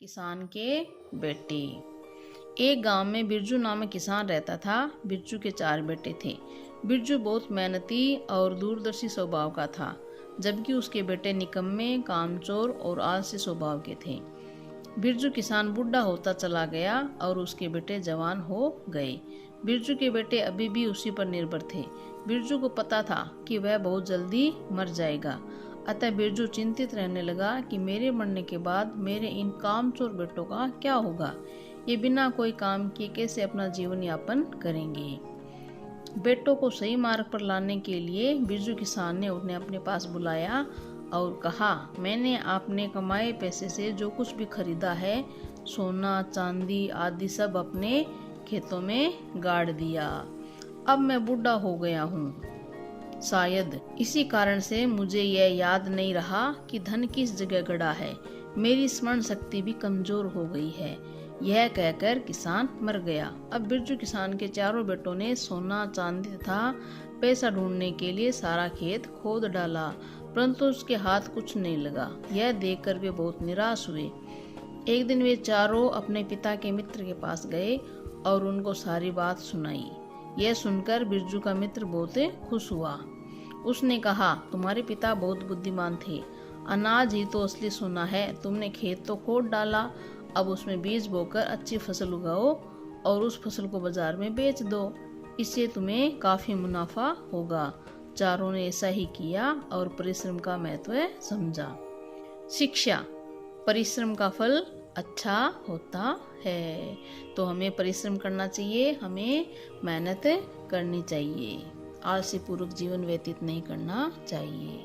किसान के बेटे। एक गांव में बिरजू नामक किसान रहता था। बिरजू के 4 बेटे थे। बिरजू बहुत मेहनती और दूरदर्शी स्वभाव का था, जबकि उसके बेटे निकम्मे, कामचोर और आलसी स्वभाव के थे। बिरजू किसान बूढ़ा होता चला गया और उसके बेटे जवान हो गए। बिरजू के बेटे अभी भी उसी पर निर्भर थे। बिरजू को पता था कि वह बहुत जल्दी मर जाएगा, अतः बिरजू चिंतित रहने लगा कि मेरे मरने के बाद मेरे इन कामचोर बेटों का क्या होगा। ये बिना कोई काम किए कैसे अपना जीवन यापन करेंगे। बेटों को सही मार्ग पर लाने के लिए बिरजू किसान ने उन्हें अपने पास बुलाया और कहा, मैंने आपने कमाए पैसे से जो कुछ भी खरीदा है, सोना चांदी आदि सब अपने खेतों में गाड़ दिया। अब मैं बूढ़ा हो गया हूँ, शायद इसी कारण से मुझे यह याद नहीं रहा कि धन किस जगह गड़ा है। मेरी स्मरण शक्ति भी कमजोर हो गई है। यह कहकर किसान मर गया। अब बिरजू किसान के 4 बेटों ने सोना चांदी तथा पैसा ढूंढने के लिए सारा खेत खोद डाला, परंतु उसके हाथ कुछ नहीं लगा। यह देखकर वे बहुत निराश हुए। एक दिन वे चारों अपने पिता के मित्र के पास गए और उनको सारी बात सुनाई। यह सुनकर बिरजू का मित्र बहुत खुश हुआ। उसने कहा, तुम्हारे पिता बहुत बुद्धिमान थे। अनाज ही तो असली सोना है। तुमने खेत तो खोद डाला, अब उसमें बीज बोकर अच्छी फसल उगाओ और उस फसल को बाजार में बेच दो। इससे तुम्हें काफी मुनाफा होगा। चारों ने ऐसा ही किया और परिश्रम का महत्व समझा। शिक्षा, परिश्रम का फल अच्छा होता है। तो हमें परिश्रम करना चाहिए, हमें मेहनत करनी चाहिए, आलसी पूर्वक जीवन व्यतीत नहीं करना चाहिए।